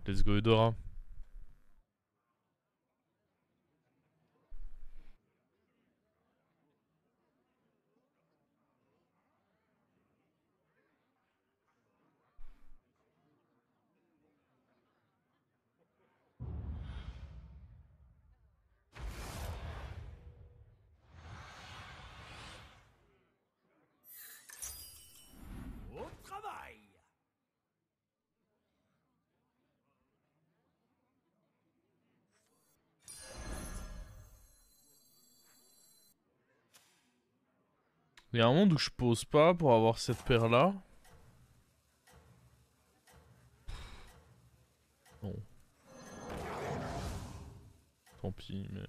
Let's go Eudora. Au travail. Il y a un monde où je pose pas pour avoir cette paire là. Bon. Tant pis, mais...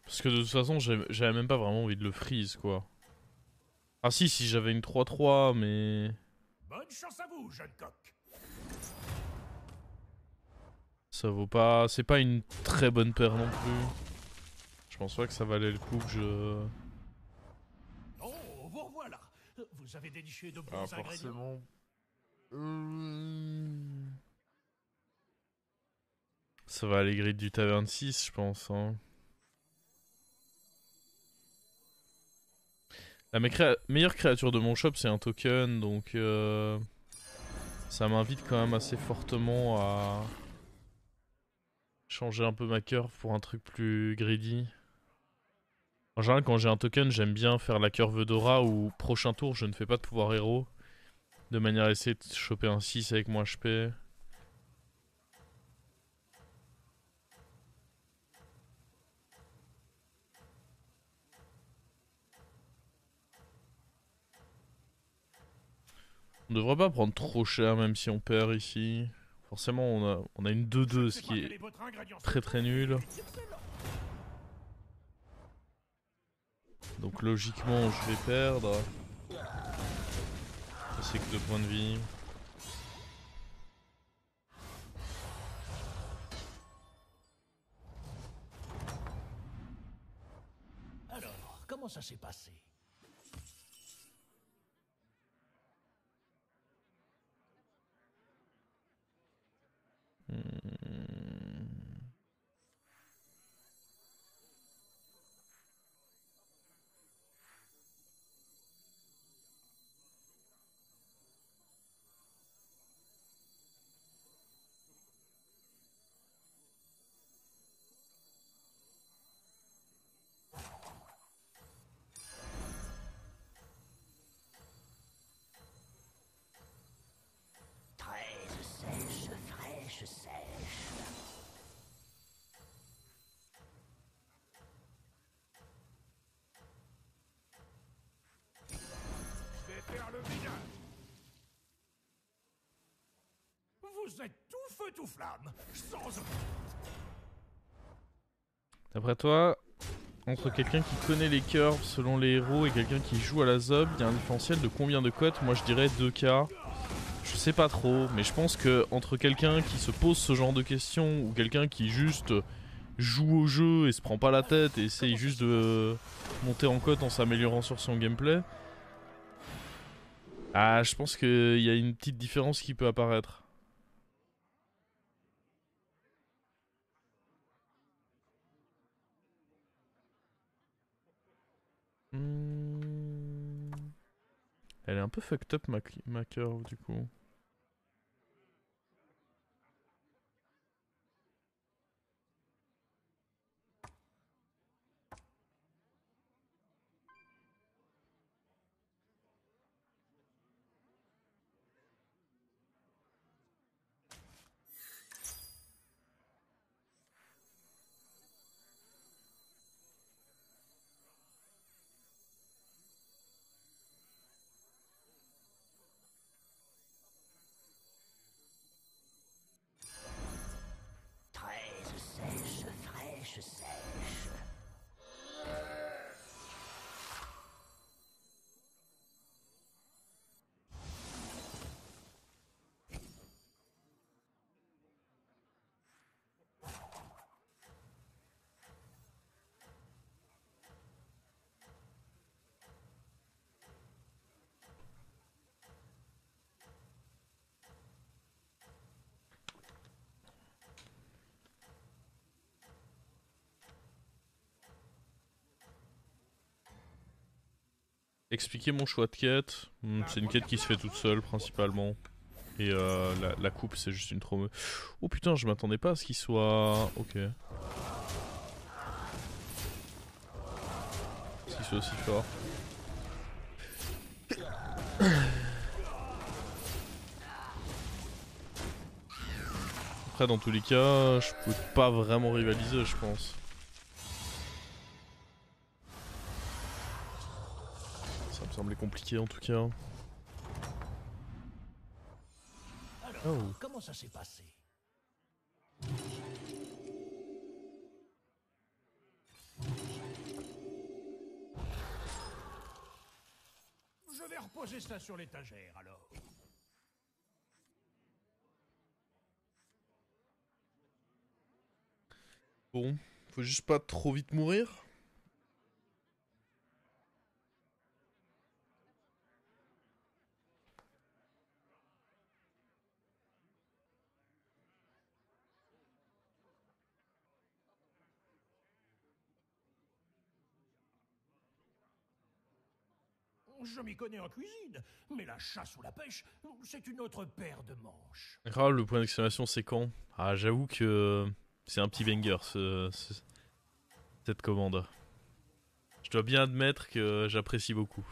Parce que de toute façon, j'avais même pas vraiment envie de le freeze, quoi. Ah si j'avais une 3-3, mais... Bonne chance à vous, jeune coq. Ça vaut pas... C'est pas une très bonne paire non plus. Je pense pas que ça valait le coup que je... Oh, vous revoilà. Vous avez déniché de Ah, bons ingrédients. forcément. Ça va aller grid du taverne 6, je pense, hein. La meilleure créature de mon shop, c'est un token, donc... Ça m'invite quand même assez fortement à... changer un peu ma curve pour un truc plus greedy. En général, quand j'ai un token, j'aime bien faire la curve Dora où prochain tour, je ne fais pas de pouvoir héros. De manière à essayer de choper un 6 avec mon HP. On devrait pas prendre trop cher même si on perd ici. Forcément, on a une 2-2, ce qui est très très nul. Donc logiquement, je vais perdre. C'est que 2 points de vie. Alors, comment ça s'est passé? Hmm. Fraîche, sèche, fraîche, sèche. Je vais faire le ménage. Vous êtes tout feu, tout flamme. Sans... D'après toi, entre quelqu'un qui connaît les curves selon les héros et quelqu'un qui joue à la zob, il y a un différentiel de combien de cotes? Moi je dirais 2K. Je sais pas trop, mais je pense que entre quelqu'un qui se pose ce genre de questions ou quelqu'un qui juste joue au jeu et se prend pas la tête et essaye juste de monter en cote en s'améliorant sur son gameplay, ah, je pense qu'il y a une petite différence qui peut apparaître. Hmm. Elle est un peu fucked up ma curve du coup. Expliquer mon choix de quête. C'est une quête qui se fait toute seule principalement. Et la coupe c'est juste une trop... Oh putain, je m'attendais pas à ce qu'il soit... Ok. Qu'il soit aussi fort. Après dans tous les cas, je peux pas vraiment rivaliser je pense. Ça me semblait compliqué en tout cas. Alors, Oh. comment ça s'est passé? Je vais reposer ça sur l'étagère, alors. Bon, faut juste pas trop vite mourir. Je m'y connais en cuisine, mais la chasse ou la pêche, c'est une autre paire de manches. Grave, le point d'exclamation c'est quand? Ah, j'avoue que c'est un petit banger cette commande. Je dois bien admettre que j'apprécie beaucoup.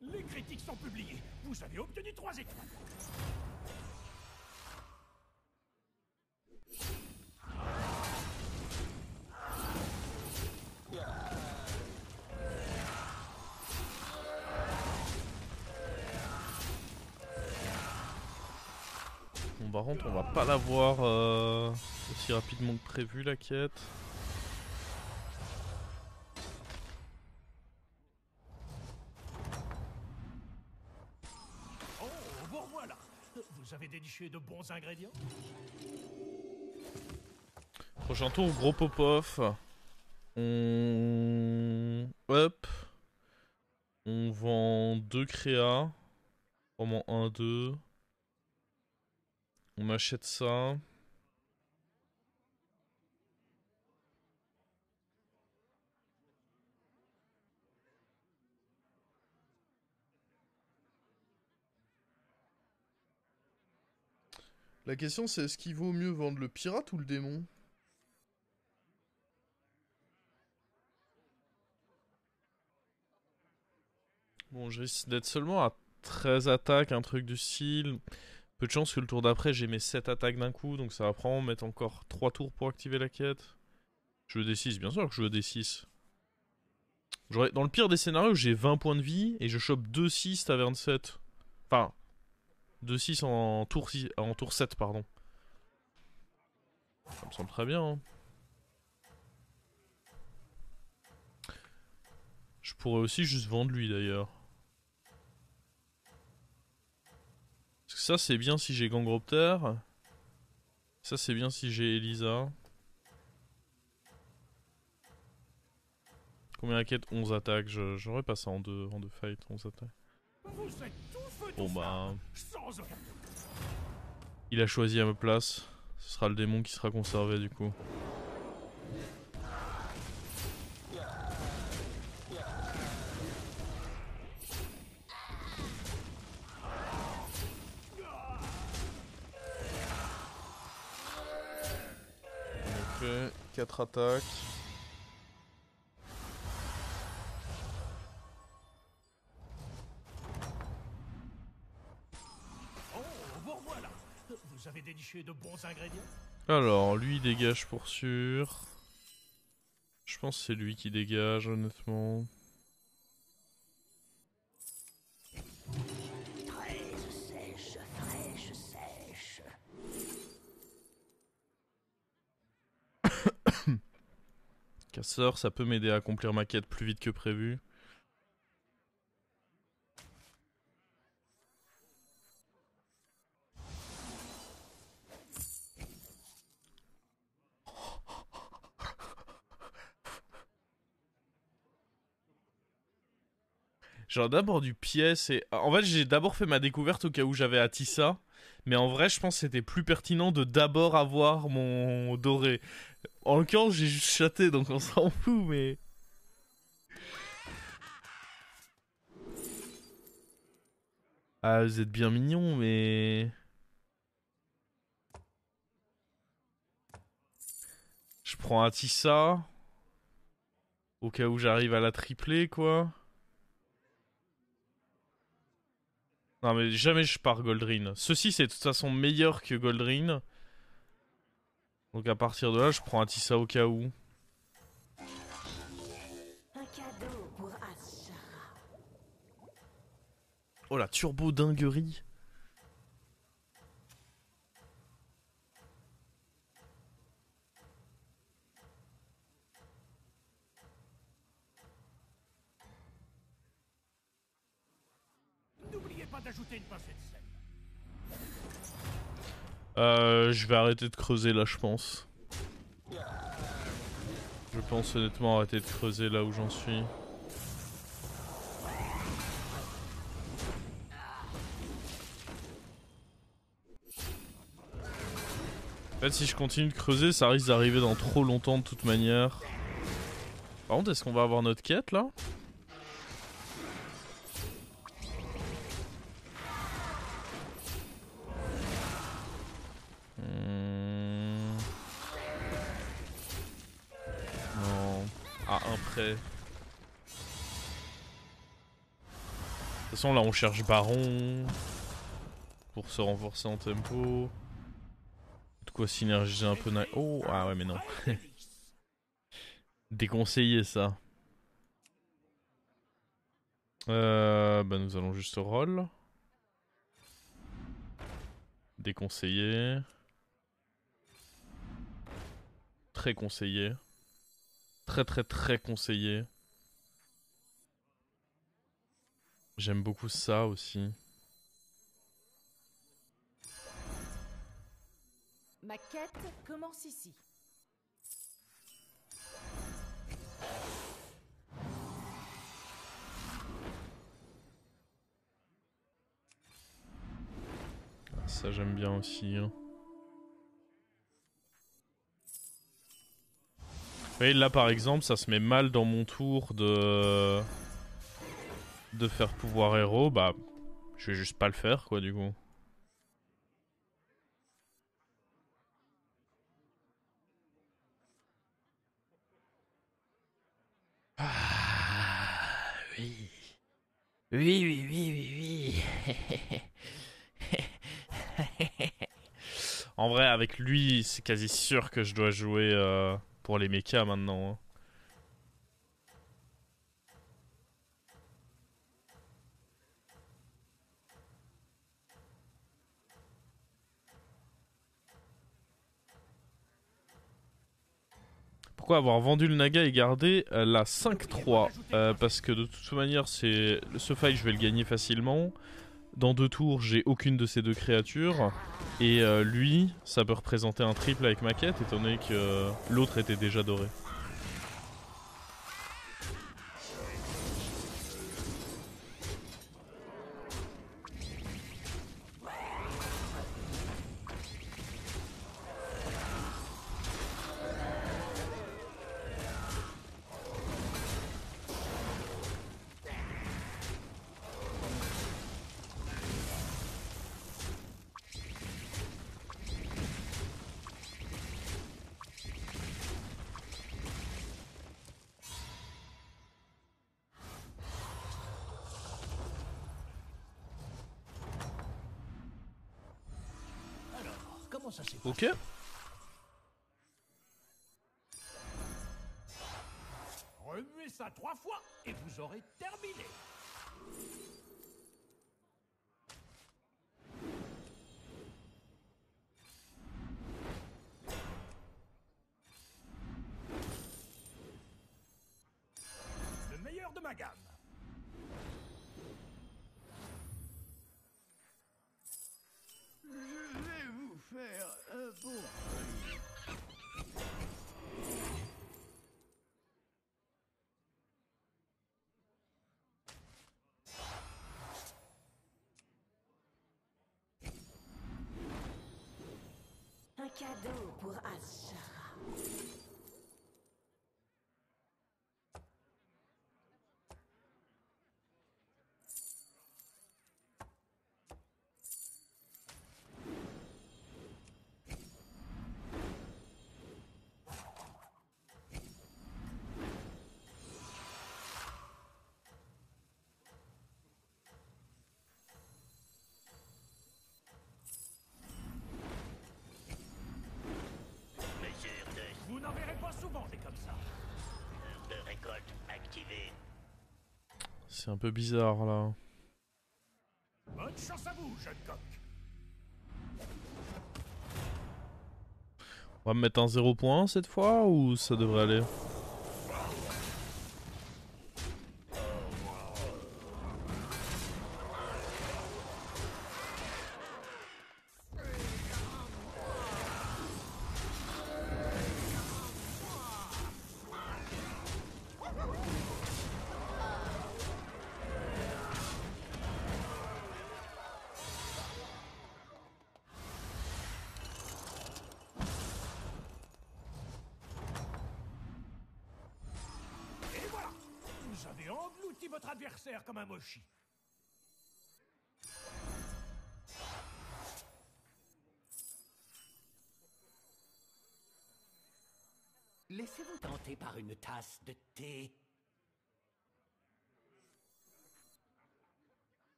Les critiques sont publiées. Vous avez obtenu 3 étoiles. Bon, par contre, on va pas l'avoir aussi rapidement que prévu la quête. Oh, vous revoilà. Vous avez déniché de bons ingrédients? Prochain tour, gros pop-off. Hop. On vend 2 créas. Vraiment 1, 2. On achète ça. La question c'est est-ce qu'il vaut mieux vendre le pirate ou le démon? Bon, je risque d'être seulement à 13 attaques, un truc du style. Peu de chance que le tour d'après j'ai mes 7 attaques d'un coup, donc ça va prendre mettre encore 3 tours pour activer la quête. Je veux D6, bien sûr que je veux D6. Dans le pire des scénarios, j'ai 20 points de vie et je chope 2-6 taverne 7. Enfin, 2-6 en tour 7, pardon. Ça me semble très bien. Hein. Je pourrais aussi juste vendre lui d'ailleurs. Parce que ça c'est bien si j'ai Gangropter. Ça c'est bien si j'ai Elisa. Combien la quête? 11 attaques. J'aurais pas ça en deux fights, 11 attaques. Vous êtes tout feu, Bon tout bah... flamme, sans aucun... Il a choisi à ma place. Ce sera le démon qui sera conservé du coup. Ok, 4 attaques. Oh, vous revoilà. Vous avez déniché de bons ingrédients? Alors, lui il dégage pour sûr. Je pense que c'est lui qui dégage honnêtement. Fraîche, sèche, fraîche, sèche. Casseur, ça peut m'aider à accomplir ma quête plus vite que prévu. Genre d'abord du pièce et... En fait, j'ai d'abord fait ma découverte au cas où j'avais Atissa. Mais en vrai, je pense que c'était plus pertinent de d'abord avoir mon doré. En l'occurrence, j'ai juste chaté, donc on s'en fout, mais... Ah, vous êtes bien mignons, mais... Je prends Atissa. Au cas où j'arrive à la tripler, quoi. Non, mais jamais je pars Goldrin. Ceci, c'est de toute façon meilleur que Goldrin. Donc à partir de là, je prends Atissa au cas où. Un cadeau pour Ashara. Oh la turbo dinguerie. N'oubliez pas d'ajouter une pincée de sel. Je vais arrêter de creuser là, je pense. Je pense honnêtement arrêter de creuser là où j'en suis. En fait, si je continue de creuser, ça risque d'arriver dans trop longtemps de toute manière. Par contre, est-ce qu'on va avoir notre quête là? Non. À un près. De toute façon, là, on cherche Baron. Pour se renforcer en tempo. De quoi synergiser un peu... Oh, ah ouais, mais non. Déconseillé, ça. Bah, nous allons juste roll. Déconseillé. Très conseillé. Très très très conseillé. J'aime beaucoup ça aussi. Ma quête commence ici. Ça j'aime bien aussi. Hein. Et là par exemple, ça se met mal dans mon tour de faire pouvoir héros. Bah, je vais juste pas le faire quoi du coup. Ah, oui. Oui, oui, oui, oui, oui. En vrai, avec lui, c'est quasi sûr que je dois jouer pour les mechas maintenant. Hein. Pourquoi avoir vendu le Naga et gardé la 5-3 parce que de toute manière, ce fight, je vais le gagner facilement. Dans 2 tours, j'ai aucune de ces deux créatures. Et lui, ça peut représenter un triple avec ma quête, étant donné que l'autre était déjà doré. Comment ça s'est passé? Ok. Remuez ça 3 fois et vous aurez terminé. Le meilleur de ma gamme. Je vais vous faire un bon. Un cadeau pour Ashara. Vous n'en verrez pas souvent des comme ça. De récolte activée. C'est un peu bizarre là. Bonne chance à vous, jeune coq. On va me mettre un 0.1 cette fois ou ça devrait aller? Et voilà. Vous avez englouti votre adversaire comme un mochi. Laissez-vous tenter par une tasse de thé.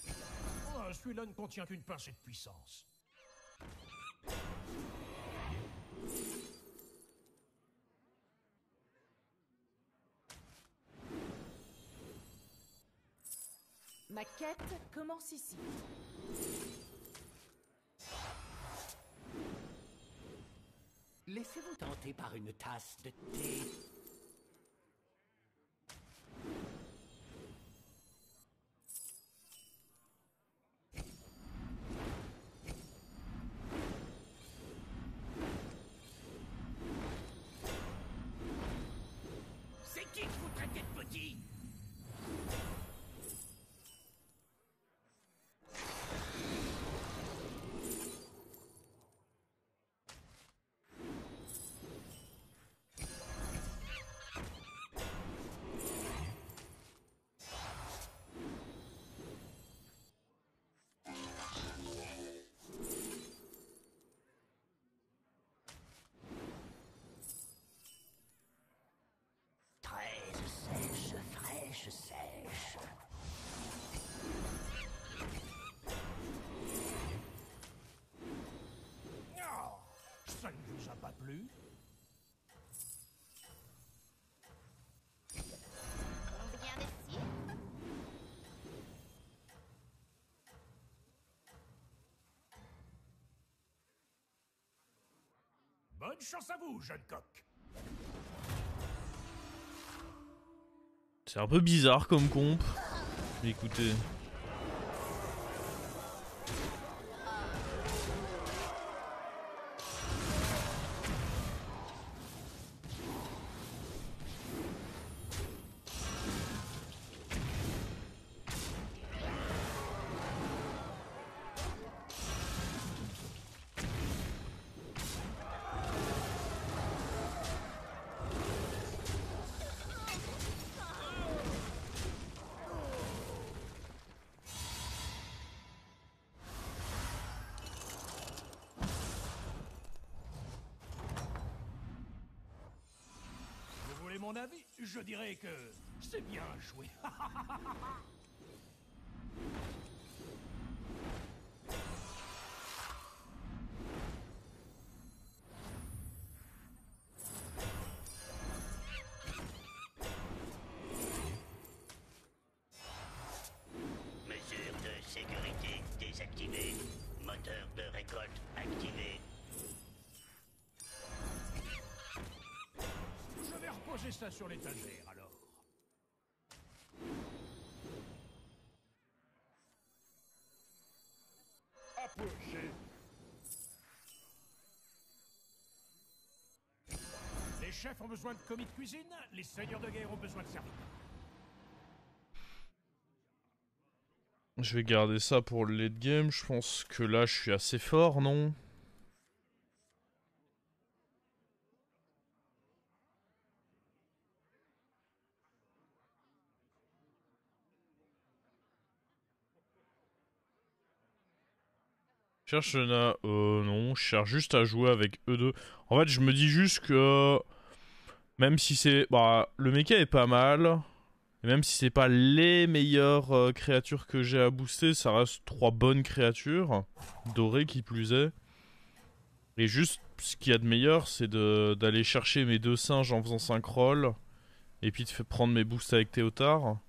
Oh, celui-là ne contient qu'une pincée de puissance. Ma quête commence ici. Laissez-vous tenter par une tasse de thé. C'est qui que vous traitez de petit? Fraîche, sèche. Oh, ça ne vous a pas plu? Combien de cire? Bonne chance à vous, jeune coq. C'est un peu bizarre comme comp. Mais écoutez. Vous voulez mon avis? Je dirais que c'est bien joué. Mesure de sécurité désactivée. Moteur de récolte activé. Je vais reposer ça sur l'étagère, alors. Approchez. Les chefs ont besoin de commis de cuisine, les seigneurs de guerre ont besoin de serviteurs. Je vais garder ça pour le late game. Je pense que là, je suis assez fort, non? Cherche na... non, je cherche juste à jouer avec E2. En fait, je me dis juste que... Même si c'est... Bah, le mecha est pas mal. Et même si c'est pas les meilleures créatures que j'ai à booster, ça reste 3 bonnes créatures. Dorées qui plus est. Et juste, ce qu'il y a de meilleur, c'est d'aller chercher mes 2 singes en faisant 5 rolls. Et puis de prendre mes boosts avec Théotard.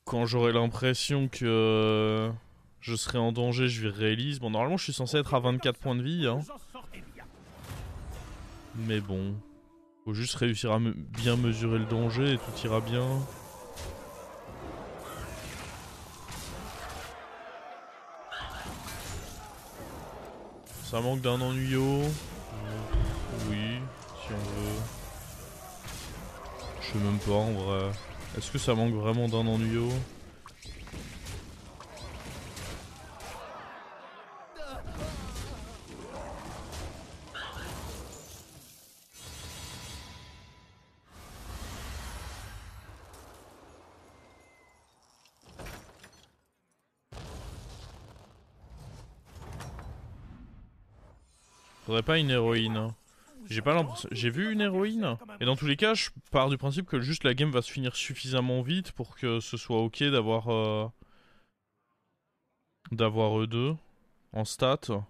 Quand j'aurai l'impression que je serai en danger, je réalise. Bon, normalement, je suis censé être à 24 points de vie. Hein. Mais bon. Faut juste réussir à bien mesurer le danger et tout ira bien. Ça manque d'un ennuyau. Oui, si on veut. Je sais même pas en vrai. Est-ce que ça manque vraiment d'un ennuyau? Faudrait pas une héroïne. J'ai pas l'impression. J'ai vu une héroïne. Et dans tous les cas, je pars du principe que juste la game va se finir suffisamment vite pour que ce soit ok d'avoir d'avoir E2 en stats.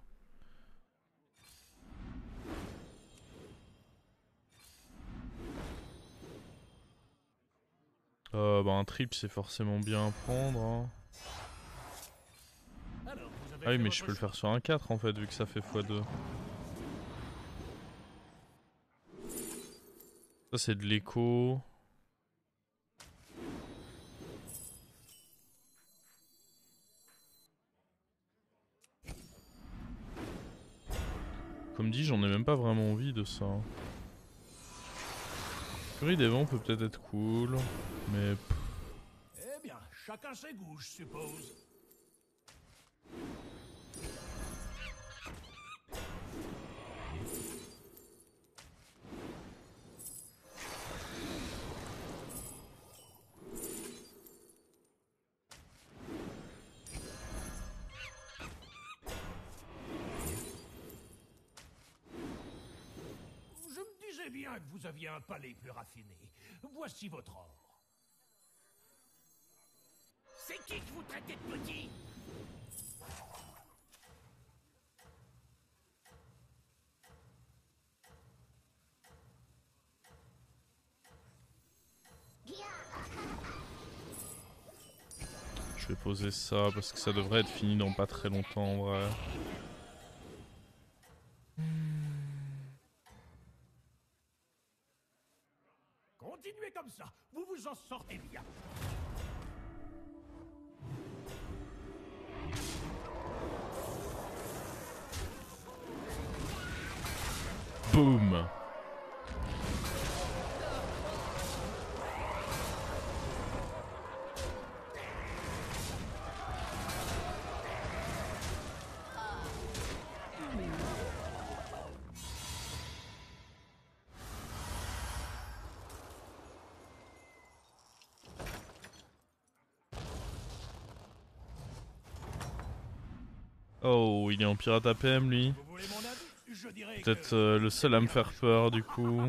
Bah un trip c'est forcément bien à prendre. Hein. Ah oui mais je peux le faire sur un 4 en fait vu que ça fait x2. Ça c'est de l'écho. Comme dit j'en ai même pas vraiment envie de ça. Furie des vents peut peut-être être cool. Mais... Eh bien, chacun ses goûts, je suppose. Je me disais bien que vous aviez un palais plus raffiné. Voici votre or. C'est qui que vous traitez de petit? Je vais poser ça parce que ça devrait être fini dans pas très longtemps en vrai. Continuez comme ça, vous vous en sortez bien. Boum. Oh, il est en pirate APM lui. Vous voulez mon avis? Je dirais Peut-être que... le seul à me faire peur du coup.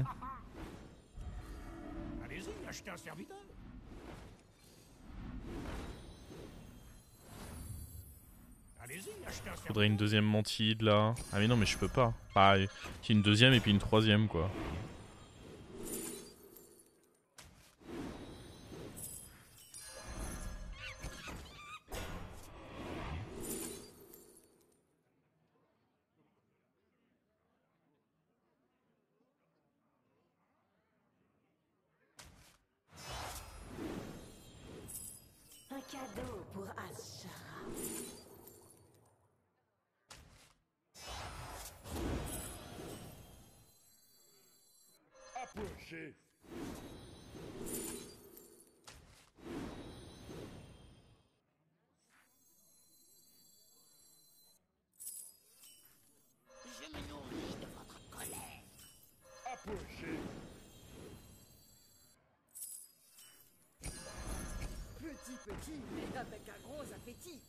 Allez-y, achetez un serviteur. Allez-y, achetez un serviteur. Faudrait une deuxième mantide là. Ah mais non mais je peux pas. Pareil. C'est une deuxième et puis une troisième quoi. Un cadeau pour Ashara. Approchez. Je me nourris de votre colère. Approchez. Petit, mais avec un gros appétit.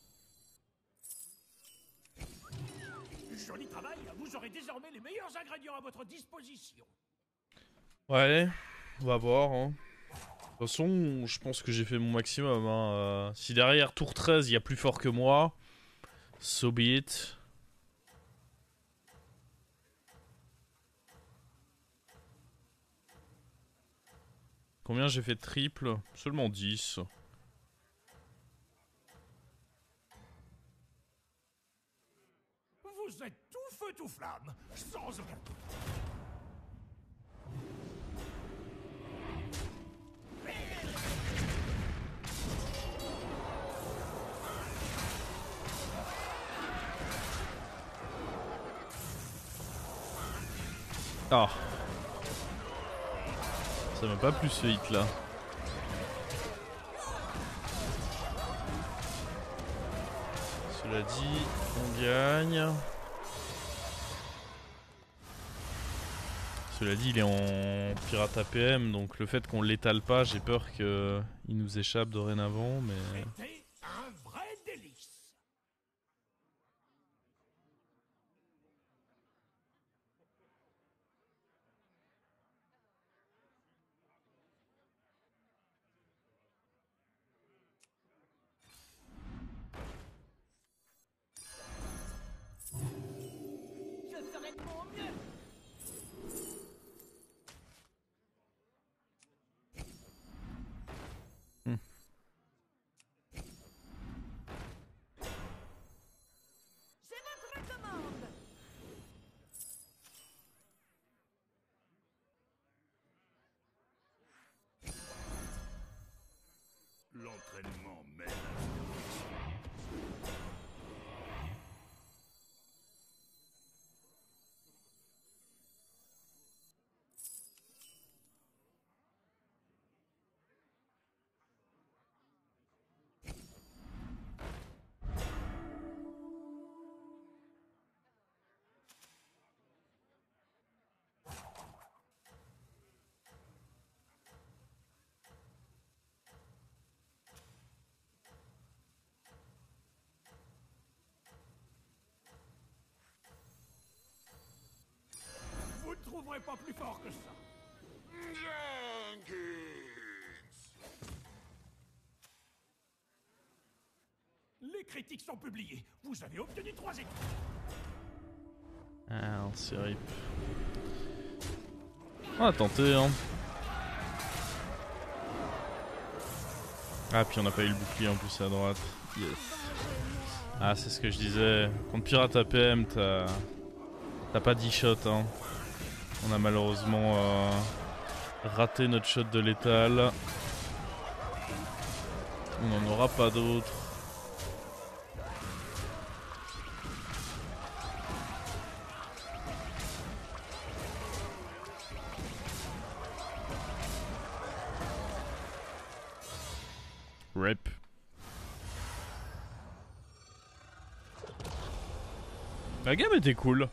Joli travail, vous aurez désormais les meilleurs ingrédients à votre disposition. Ouais, on va voir. Hein. De toute façon, je pense que j'ai fait mon maximum. Hein. Si derrière tour 13, il y a plus fort que moi, so be it. Combien j'ai fait de triple? Seulement 10. Vous êtes tout feu tout flamme, sans aucun doute. Ah. Ça m'a pas plu ce hit là. Cela dit, on gagne. Cela dit, il est en pirate APM, donc le fait qu'on l'étale pas, j'ai peur qu'il nous échappe dorénavant, mais... C'était un vrai délice. Je ferai de mon mieux. C'est votre commande. L'entraînement mène. Vous ne trouverez pas plus fort que ça. Les critiques sont publiées. Vous avez obtenu 3 étoiles. Ah, c'est rip. On va tenter, hein. Ah, puis on n'a pas eu le bouclier en plus à droite. Yes. Ah, c'est ce que je disais. Contre Pirate APM, t'as pas 10 shots, hein. On a malheureusement raté notre shot de létal. On n'en aura pas d'autres. Rip. La game était cool.